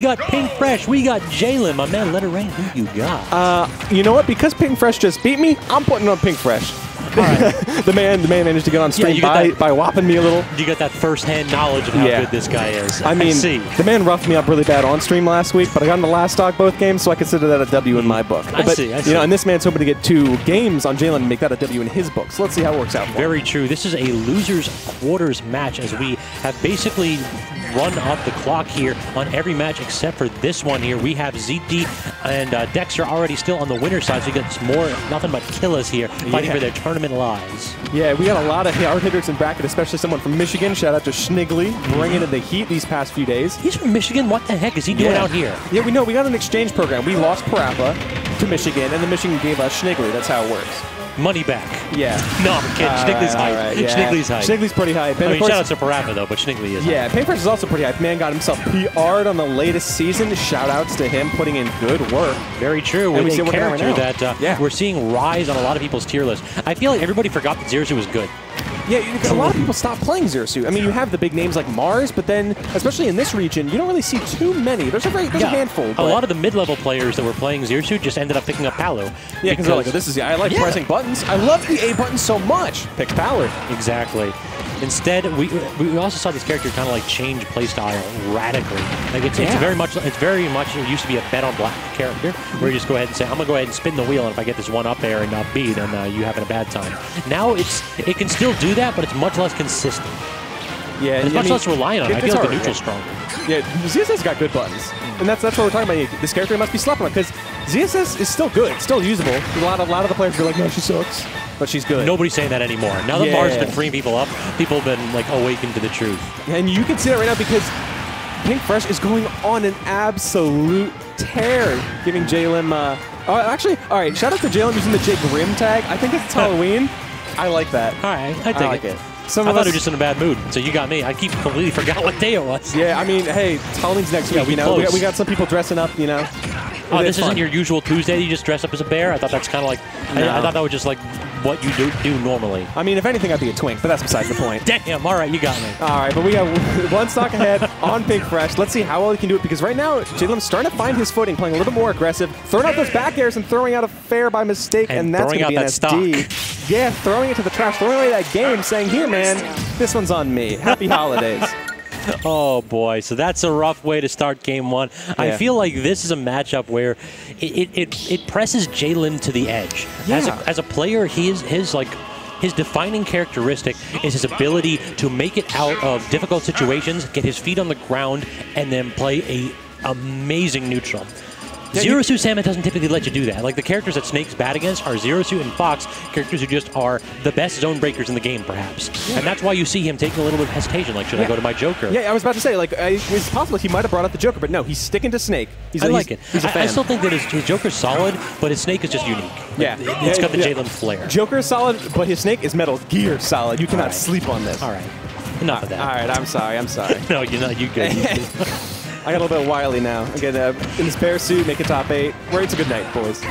We got Pink Fresh, we got JLim. My man, let it rain. Who you got? You know what? Because Pink Fresh just beat me, I'm putting on Pink Fresh. All right. the man managed to get on stream by whopping me a little. You got that first-hand knowledge of how good this guy is. I mean, the man roughed me up really bad on stream last week, but I got in the last stock both games, so I consider that a W in my book. I see. You know, and this man's hoping to get 2 games on JLim and make that a W in his book. So let's see how it works out. Very true. This is a losers quarters match, as we have basically run up the clock here on every match except for this one here. We have ZD and Dexter already still on the winner side, so you get nothing but killers here fighting for their tournament lives. Yeah, we got a lot of hard hitters in bracket, especially someone from Michigan. Shout out to Schnigley, bringing in the heat these past few days. He's from Michigan? What the heck is he doing out here? Yeah, we know. We got an exchange program. We lost Parappa to Michigan, and then Michigan gave us Schnigley. That's how it works. Money back. Yeah. No, I'm kidding. Schnigley's high. Right, yeah. Schnigley's high. Schnigley's pretty high. I mean, shout out to Parappa, though, but Schnigley is high. Pink Fresh is also pretty high. Man got himself PR'd on the latest season. Shout outs to him putting in good work. Very true. With a character that we're seeing rise on a lot of people's tier list. I feel like everybody forgot that ZSS was good. Yeah, a lot of people stopped playing ZSS. I mean, you have the big names like Mars, but then, especially in this region, you don't really see too many. There's a handful. A lot of the mid-level players that were playing ZSS just ended up picking up Palo. Yeah, because they're like, I like pressing buttons. I love the A button so much. Pick Palo. Exactly. Instead, we also saw this character kind of like change playstyle radically. Like it's very much it used to be a bet on black character where you just go ahead and say, I'm gonna go ahead and spin the wheel, and if I get this one up air and not B, then you having a bad time. Now it can still do that, but it's much less consistent. Yeah, and it's much less reliant on it. I feel like the neutral's stronger. Yeah, ZSS got good buttons, and that's what we're talking about. This character must be slept on because ZSS is still good, still usable. A lot of the players are like, no, she sucks. But she's good. Nobody's saying that anymore. Now that Mars has been freeing people up, people have been like awakened to the truth. And you can see that right now because Pink Fresh is going on an absolute tear, giving JLim. Actually, all right. Shout out to JLim using the J Grim tag. I think it's Halloween. I like that. All right, I like it. I thought you were just in a bad mood, so you got me. I completely forgot what day it was. Yeah, I mean, hey, Halloween's next week. We got some people dressing up. You know. Oh, this isn't your usual Tuesday. You just dress up as a bear. I thought that's kind of like. I thought that was just like what you do normally. I mean, if anything, I'd be a twink, but that's besides the point. Damn. All right, you got me. All right, but we got one stock ahead on Pink Fresh. Let's see how well he can do it because right now JLim's starting to find his footing, playing a little bit more aggressive, throwing out those back airs and throwing out a fair by mistake, and that's going to be an SD. Yeah, throwing it to the trash, throwing away that game, saying, "Here, man, this one's on me. Happy holidays." Oh boy, so that's a rough way to start game 1. Yeah. I feel like this is a matchup where it presses JLim to the edge. Yeah. As a player, his defining characteristic is his ability to make it out of difficult situations, get his feet on the ground, and then play a amazing neutral. ZSS Salmon doesn't typically let you do that. Like the characters that Snake's bad against are ZSS and Fox, characters who just are the best zone breakers in the game, perhaps. Yeah. And that's why you see him taking a little bit of hesitation, like, should I go to my Joker? Yeah, I was about to say, like, it's possible he might have brought out the Joker, but no, he's sticking to Snake. I like it. I still think that his Joker's solid, but his Snake is just unique. Yeah. It's got the JLim flair. Joker is solid, but his Snake is Metal Gear solid. You cannot sleep on this. All right. Enough of that. All right, I'm sorry. No, you're not. You good. I got a little bit wily now. Again, in this bear suit, make it top 8. It's a good night, boys.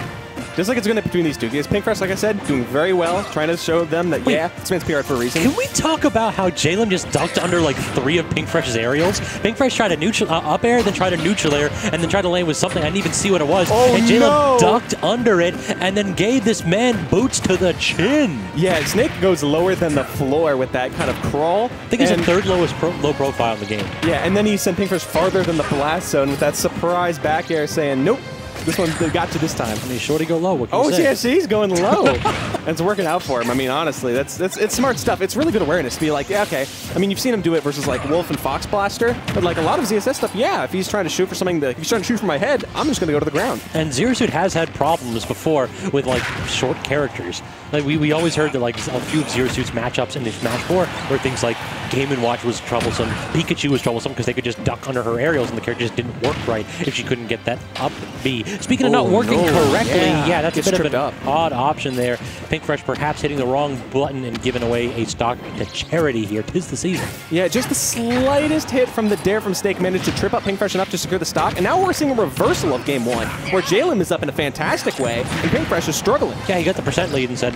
Just like it's going to between these two. Because Pink Fresh, like I said, doing very well, trying to show them that, this man's PR'd for a reason. Can we talk about how JLim just ducked under like 3 of Pink Fresh's aerials? Pink Fresh tried to up air, then tried a neutral air, and then tried to land with something. I didn't even see what it was. And JLim ducked under it, and then gave this man boots to the chin. Yeah, Snake goes lower than the floor with that kind of crawl. I think he's the 3rd lowest low profile in the game. Yeah, and then he sent Pink Fresh farther than the blast zone with that surprise back air saying, nope. This one got to this time. I mean, shorty go low. What can you say? Yeah, see, he's going low. And it's working out for him. I mean, honestly, it's smart stuff. It's really good awareness to be like, yeah, okay. I mean, you've seen him do it versus like Wolf and Fox Blaster, but like a lot of ZSS stuff, if he's trying to shoot for something, if he's trying to shoot for my head, I'm just going to go to the ground. And ZSS has had problems before with like short characters. Like we always heard that like a few of ZSS matchups in the Smash 4 where things like Game & Watch was troublesome, Pikachu was troublesome because they could just duck under her aerials and the character just didn't work right if she couldn't get that up B. Speaking of not working correctly, that's a bit of an odd option there. Pink Fresh perhaps hitting the wrong button and giving away a stock to charity here. 'Tis the season. Yeah, just the slightest hit from the dare from Snake managed to trip up Pink Fresh enough to secure the stock, and now we're seeing a reversal of game 1, where JLim is up in a fantastic way, and Pink Fresh is struggling. Yeah, he got the percent lead and said,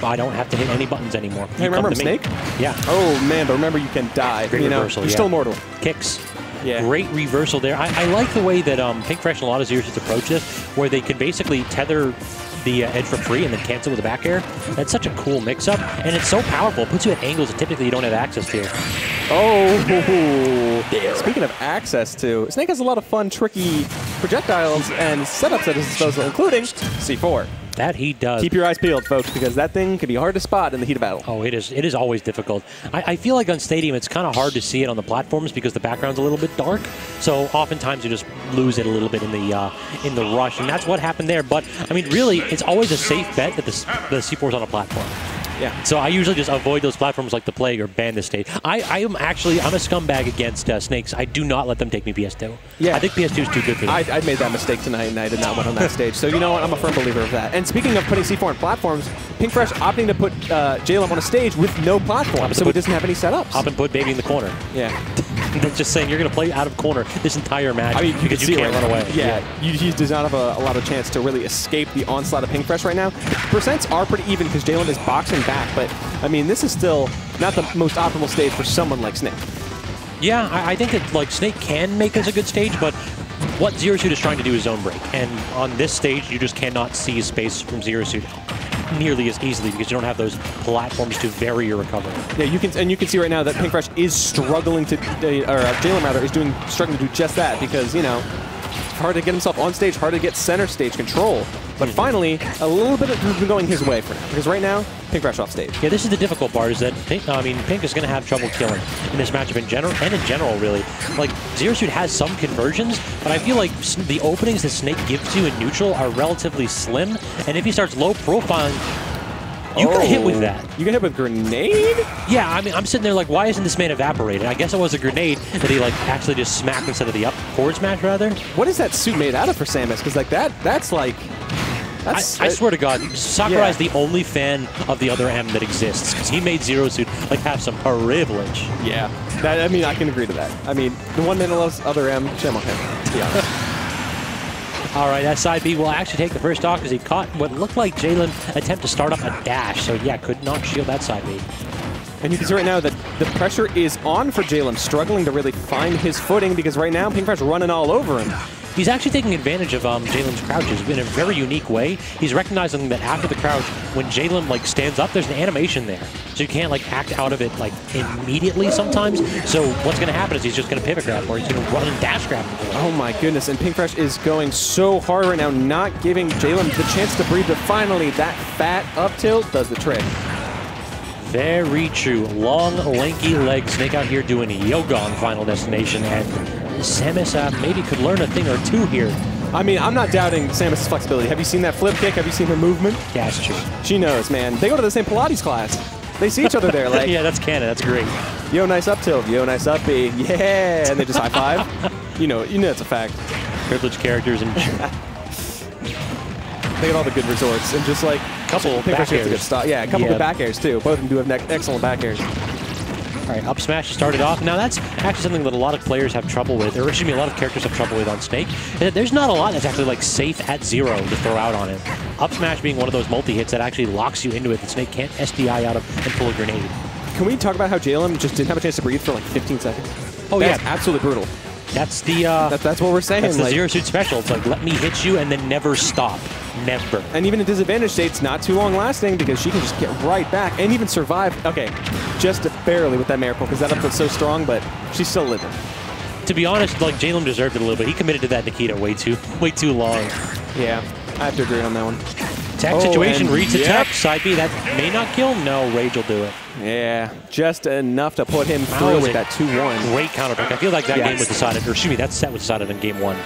I don't have to hit any buttons anymore. Hey, remember him, Snake? Yeah. Oh, man, but remember you can die. Great reversal, you're still immortal. Kicks. Yeah. Great reversal there. I like the way that Pink Fresh and a lot of ZSS approach this, where they can basically tether the edge for free and then cancel with a back air. That's such a cool mix-up, and it's so powerful. It puts you at angles that typically you don't have access to. Oh, speaking of access to, Snake has a lot of fun, tricky projectiles and setups at his disposal, including C4. That he does. Keep your eyes peeled, folks, because that thing can be hard to spot in the heat of battle. Oh, it is. It is always difficult. I feel like on Stadium, it's kind of hard to see it on the platforms because the background's a little bit dark. So oftentimes you just lose it a little bit in the rush, and that's what happened there. But I mean, really, it's always a safe bet that the C4 is on a platform. Yeah. So I usually just avoid those platforms like the plague or ban this stage. I'm a scumbag against Snakes. I do not let them take me PS2. Yeah. I think PS2 is too good for them. I made that mistake tonight, and I did not win on that stage. So you know what? I'm a firm believer of that. And speaking of putting C4 on platforms, Pink Fresh opting to put JLim on a stage with no platform, so he doesn't have any setups. Up and put Baby in the corner. Yeah. Just saying, you're going to play out of corner this entire match because you can't run away. Yeah, he does not have a lot of chance to really escape the onslaught of Pink Fresh right now. Percents are pretty even because JLim is boxing back, but I mean, this is still not the most optimal stage for someone like Snake. Yeah, I think that like Snake can make this a good stage, but what ZSS is trying to do is zone break, and on this stage, you just cannot see space from ZSS nearly as easily because you don't have those platforms to vary your recovery. Yeah, you can see right now that Pink Fresh is struggling to, or JLim rather, is struggling to do just that because, you know, it's hard to get himself on stage, hard to get center stage control. But finally, a little bit has been going his way for now because right now, Pink Fresh off stage. Yeah, this is the difficult part is that Pink is going to have trouble killing in this matchup in general, and in general, really. Like, ZSS has some conversions, but I feel like the openings that Snake gives you in neutral are relatively slim, and if he starts low profiling, you got hit with that. You got hit with grenade? Yeah, I mean, I'm sitting there like, why isn't this man evaporated? I guess it was a grenade that he like actually just smacked instead of the up forward smash, rather. What is that suit made out of for Samus? Because like that's like... I swear to God, Sakurai is the only fan of the other M that exists because he made ZeroSuit like have some privilege. Yeah, I mean, I can agree to that. I mean, the one man that loves other M, shame on him, to be honest. All right, that side B will actually take the first stock as he caught what looked like JLim attempt to start up a dash. So yeah, could not shield that side B. And you can see right now that the pressure is on for JLim, struggling to really find his footing because right now Pink Fresh running all over him. He's actually taking advantage of JLim's crouches in a very unique way. He's recognizing that after the crouch, when JLim like stands up, there's an animation there, so you can't like act out of it like immediately sometimes. So what's going to happen is he's just going to pivot grab, or he's going to run and dash grab. Oh my goodness! And Pink Fresh is going so hard right now, not giving JLim the chance to breathe. But finally, that fat up tilt does the trick. Very true. Long, lanky legs. Snake out here doing yoga on Final Destination, and Samus maybe could learn a thing or two here. I mean, I'm not doubting Samus' flexibility. Have you seen that flip kick? Have you seen her movement? Yeah, it's true. She knows, man. They go to the same Pilates class. They see each other there. Like, yeah, that's canon. That's great. Yo, nice up tilt. Yo, nice up B. Yeah, and they just high five. You know it's a fact. Privileged characters and. They get all the good resorts and just like couple back airs. A good stop. Yeah, a couple good back airs too. Both of them do have excellent back airs. All right, up smash started off. Now that's actually something that a lot of players have trouble with, or excuse me, a lot of characters have trouble with on Snake. There's not a lot that's actually like safe at zero to throw out on it. Up smash being one of those multi-hits that actually locks you into it that Snake can't SDI out of and pull a grenade. Can we talk about how JLim just didn't have a chance to breathe for like 15 seconds? Oh that's yeah, absolutely brutal. That's the that's what we're saying. That's the ZeroSuit special. It's like let me hit you and then never stop, never. And even in disadvantage states, not too long lasting because she can just get right back and even survive. Okay, just barely with that miracle because that up was so strong, but she's still living. To be honest, like JLim deserved it a little bit. He committed to that Nikita way too long. Yeah, I have to agree on that one. Tech situation reads the tech. Side B, that may not kill. No, Rage will do it. Yeah, just enough to put him through with that 2-1. Great counter pick. I feel like that game was decided, or excuse me, that set was decided in game one.